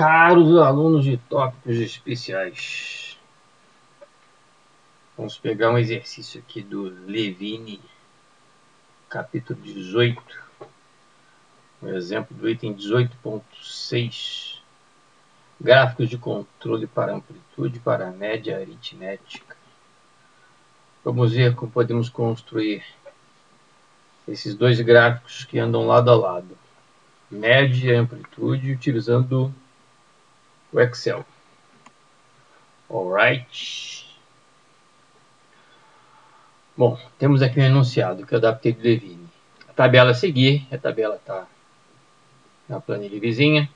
Caros alunos de tópicos especiais, vamos pegar um exercício aqui do Levine, capítulo 18, um exemplo do item 18.6, gráficos de controle para amplitude para média aritmética. Vamos ver como podemos construir esses dois gráficos que andam lado a lado, média e amplitude, utilizando o Excel. Alright. Bom, temos aqui um enunciado que eu adaptei do Levine. A tabela a seguir, a tabela está na planilha vizinha.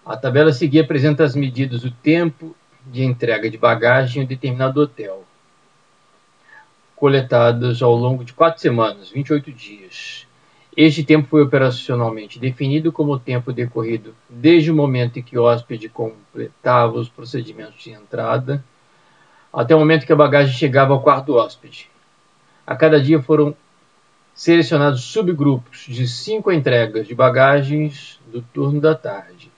A tabela a seguir apresenta as medidas do tempo de entrega de bagagem em um determinado hotel, coletadas ao longo de 4 semanas, 28 dias. Este tempo foi operacionalmente definido como o tempo decorrido desde o momento em que o hóspede completava os procedimentos de entrada até o momento que a bagagem chegava ao quarto do hóspede. A cada dia foram selecionados subgrupos de 5 entregas de bagagens do turno da tarde.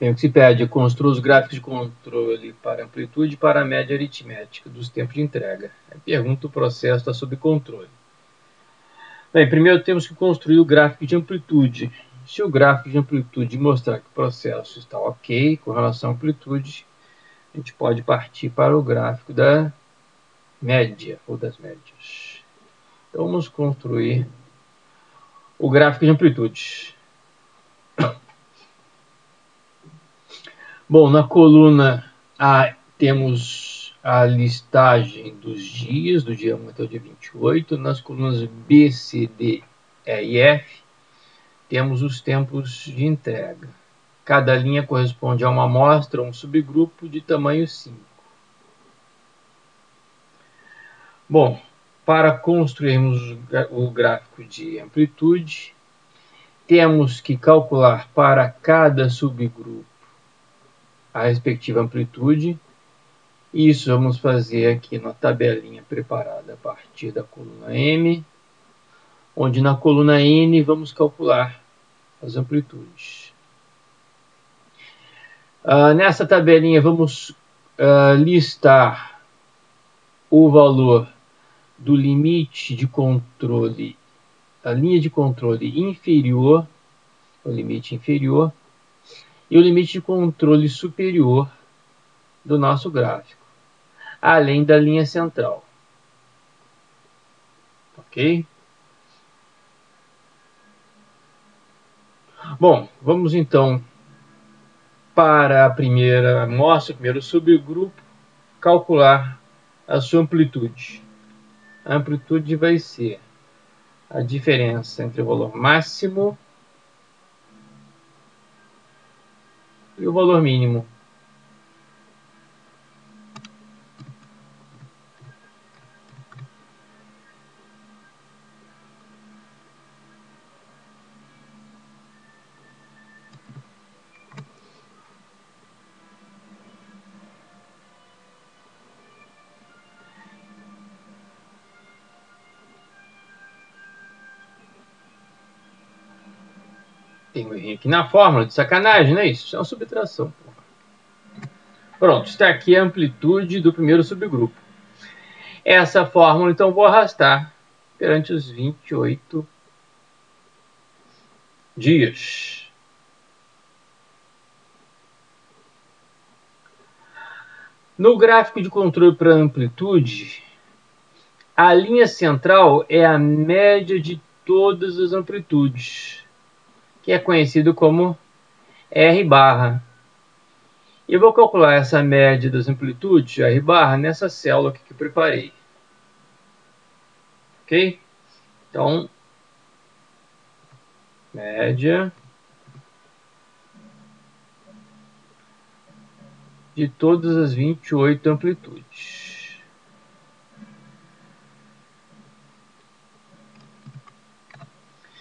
Bem, o que se pede é construir os gráficos de controle para amplitude e para a média aritmética dos tempos de entrega. Pergunta: o processo está sob controle. Bem, primeiro temos que construir o gráfico de amplitude. Se o gráfico de amplitude mostrar que o processo está ok com relação à amplitude, a gente pode partir para o gráfico da média ou das médias. Então vamos construir o gráfico de amplitude. Bom, na coluna A temos a listagem dos dias, do dia 1 até o dia 28. Nas colunas B, C, D, E e F, temos os tempos de entrega. Cada linha corresponde a uma amostra, um subgrupo de tamanho 5. Bom, para construirmos o gráfico de amplitude, temos que calcular para cada subgrupo a respectiva amplitude. Isso vamos fazer aqui na tabelinha preparada a partir da coluna M, onde na coluna N vamos calcular as amplitudes. Nessa tabelinha vamos listar o valor do limite de controle, a linha de controle inferior, o limite inferior, e o limite de controle superior do nosso gráfico, além da linha central. Ok? Bom, vamos então para a primeira amostra, o primeiro subgrupo, calcular a sua amplitude. A amplitude vai ser a diferença entre o valor máximo e o valor mínimo. Tem um errinho aqui na fórmula, de sacanagem, não é isso? Isso é uma subtração. Pronto, está aqui a amplitude do primeiro subgrupo. Essa fórmula, então, vou arrastar perante os 28 dias. No gráfico de controle para amplitude, a linha central é a média de todas as amplitudes, que é conhecido como R barra. Eu vou calcular essa média das amplitudes, R barra, nessa célula aqui que eu preparei. Ok? Então, média de todas as 28 amplitudes.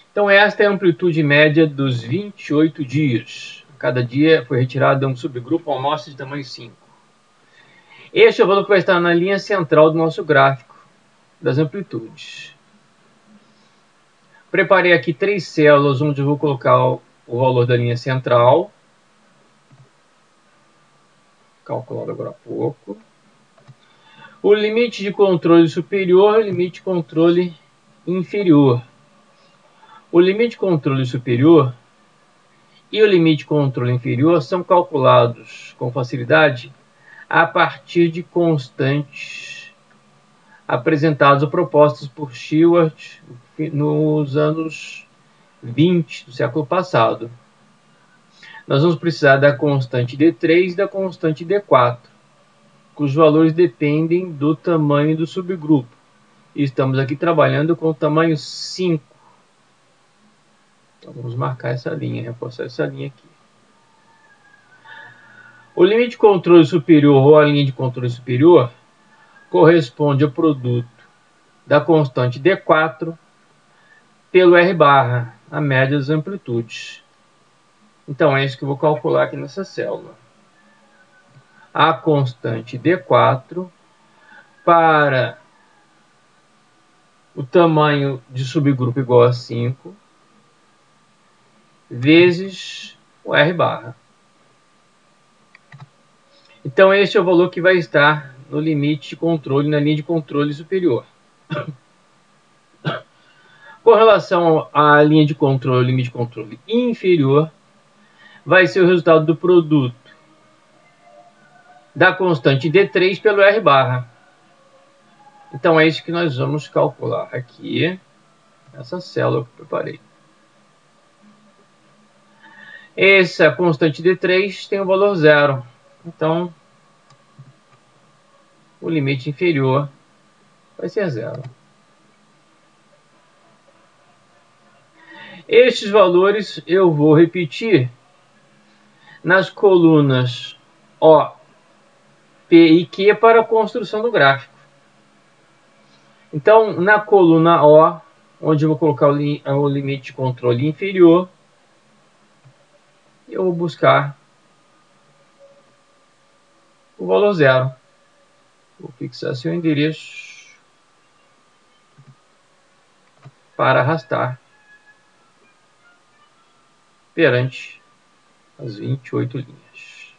Então, esta é a amplitude média dos 28 dias. Cada dia foi retirado um subgrupo, uma amostra de tamanho 5. Este é o valor que vai estar na linha central do nosso gráfico das amplitudes. Preparei aqui 3 células onde eu vou colocar o valor da linha central, calculado agora há pouco, o limite de controle superior e o limite de controle inferior. O limite de controle superior e o limite de controle inferior são calculados com facilidade a partir de constantes apresentados ou propostos por Shewhart nos anos 20 do século passado. Nós vamos precisar da constante D3 e da constante D4, cujos valores dependem do tamanho do subgrupo. E estamos aqui trabalhando com o tamanho 5. Então vamos marcar essa linha, reforçar essa linha aqui. O limite de controle superior ou a linha de controle superior corresponde ao produto da constante D4 pelo R barra, a média das amplitudes. Então é isso que eu vou calcular aqui nessa célula. A constante D4 para o tamanho de subgrupo igual a 5 vezes o R barra. Então este é o valor que vai estar no limite de controle, na linha de controle superior. Com relação à linha de controle, limite de controle inferior, vai ser o resultado do produto da constante D3 pelo R barra. Então é isso que nós vamos calcular aqui, essa célula que eu preparei. Essa constante D3 tem o valor 0. Então, o limite inferior vai ser 0. Estes valores eu vou repetir nas colunas O, P e Q para a construção do gráfico. Então, na coluna O, onde eu vou colocar o limite de controle inferior, eu vou buscar o valor 0. Vou fixar seu endereço para arrastar perante as 28 linhas.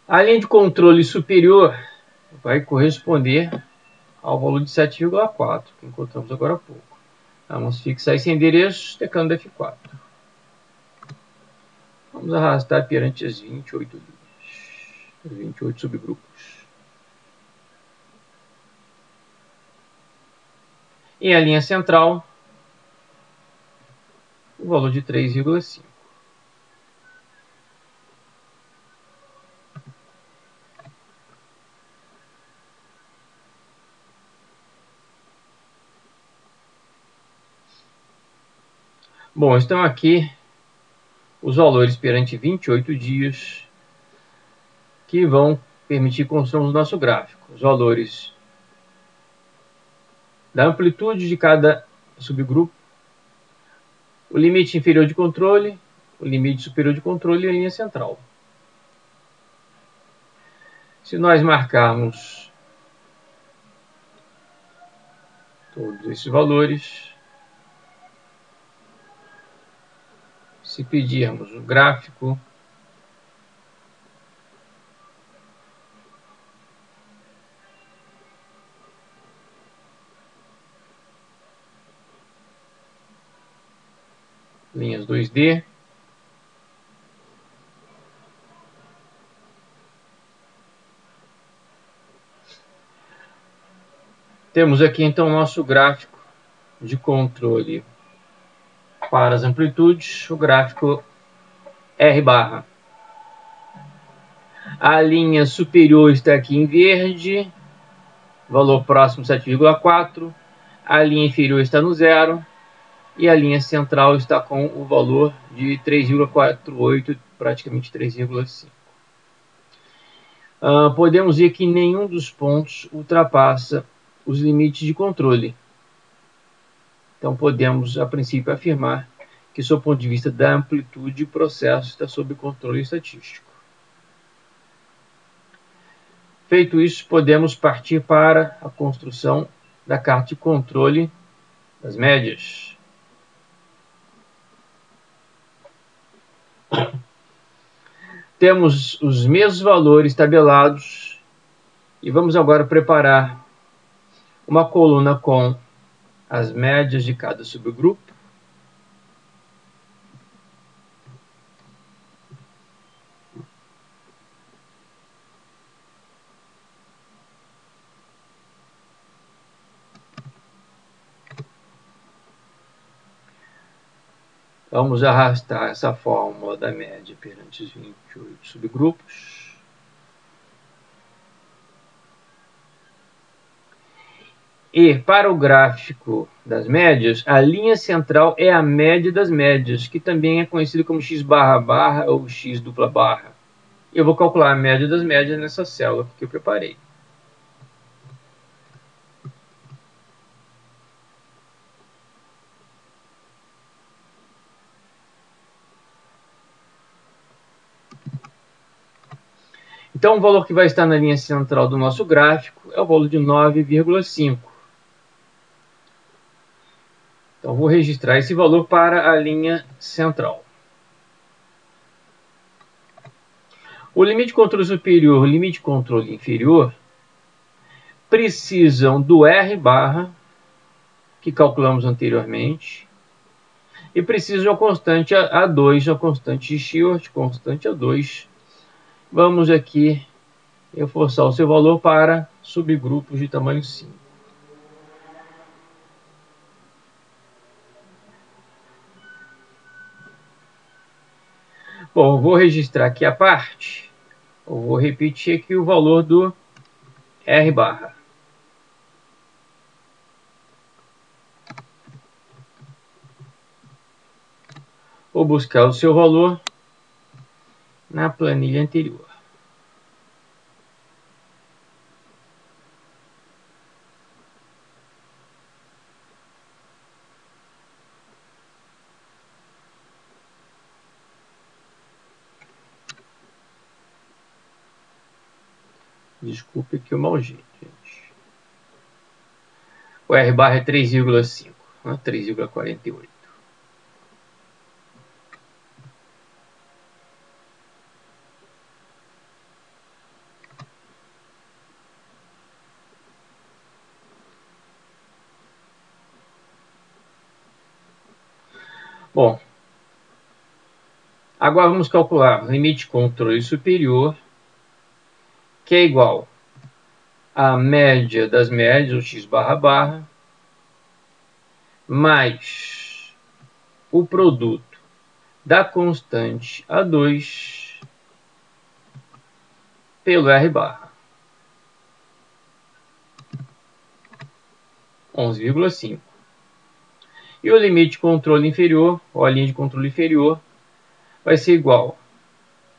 A linha de controle superior vai corresponder ao valor de 7,4 que encontramos agora há pouco. Vamos fixar esse endereço teclando F4. Vamos arrastar perante as 28 linhas, os 28 subgrupos. E a linha central, o valor de 3,5. Bom, estão aqui os valores perante 28 dias que vão permitir construirmos o nosso gráfico. Os valores da amplitude de cada subgrupo, o limite inferior de controle, o limite superior de controle e a linha central. Se nós marcarmos todos esses valores, se pedirmos o gráfico, linhas 2D, temos aqui então o nosso gráfico de controle para as amplitudes, o gráfico R barra. A linha superior está aqui em verde, valor próximo 7,4. A linha inferior está no 0. E a linha central está com o valor de 3,48, praticamente 3,5. Podemos ver que nenhum dos pontos ultrapassa os limites de controle. Então podemos, a princípio, afirmar que, sob o ponto de vista da amplitude, o processo está sob controle estatístico. Feito isso, podemos partir para a construção da carta de controle das médias. Temos os mesmos valores tabelados e vamos agora preparar uma coluna com as médias de cada subgrupo. Vamos arrastar essa fórmula da média perante os 28 subgrupos. E para o gráfico das médias, a linha central é a média das médias, que também é conhecida como x barra barra ou x dupla barra. Eu vou calcular a média das médias nessa célula que eu preparei. Então, o valor que vai estar na linha central do nosso gráfico é o valor de 9,5. Então, vou registrar esse valor para a linha central. O limite de controle superior e o limite de controle inferior precisam do R barra, que calculamos anteriormente, e precisam de uma constante A2, uma constante de Short, constante A2. Vamos aqui reforçar o seu valor para subgrupos de tamanho 5. Bom, eu vou registrar aqui a parte. Eu vou repetir aqui o valor do R barra. Vou buscar o seu valor na planilha anterior. Desculpe que o mau jeito, gente. O R barra é 3,5, 3,48. Bom, agora vamos calcular o limite de controle superior, que é igual à média das médias, o x barra barra, mais o produto da constante A2 pelo R barra. 11,5. E o limite de controle inferior, ou a linha de controle inferior, vai ser igual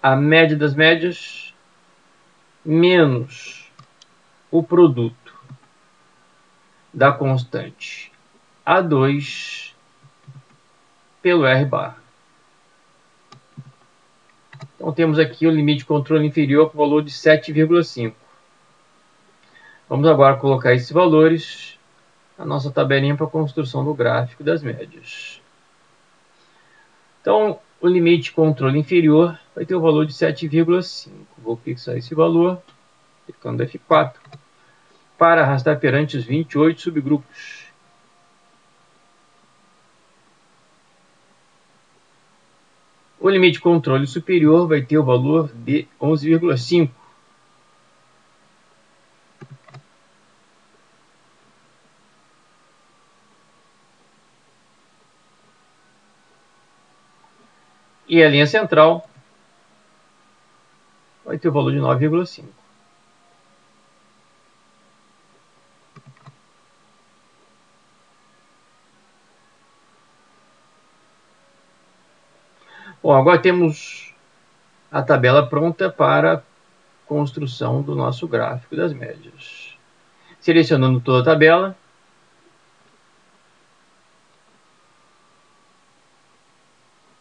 à média das médias menos o produto da constante A2 pelo R barra. Então temos aqui o limite de controle inferior com o valor de 7,5. Vamos agora colocar esses valores na nossa tabelinha para a construção do gráfico das médias. Então, o limite de controle inferior vai ter o valor de 7,5. Vou fixar esse valor, clicando F4, para arrastar perante os 28 subgrupos. O limite de controle superior vai ter o valor de 11,5. E a linha central vai ter o valor de 9,5. Bom, agora temos a tabela pronta para a construção do nosso gráfico das médias. Selecionando toda a tabela,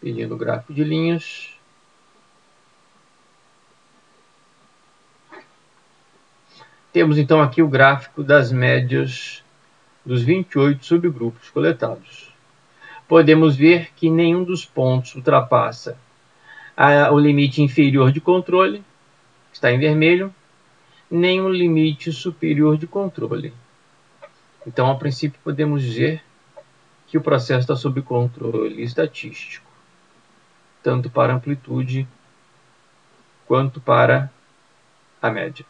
pedindo o gráfico de linhas. Temos então aqui o gráfico das médias dos 28 subgrupos coletados. Podemos ver que nenhum dos pontos ultrapassa o limite inferior de controle, está em vermelho, nem o limite superior de controle. Então, a princípio, podemos dizer que o processo está sob controle estatístico, tanto para a amplitude quanto para a média.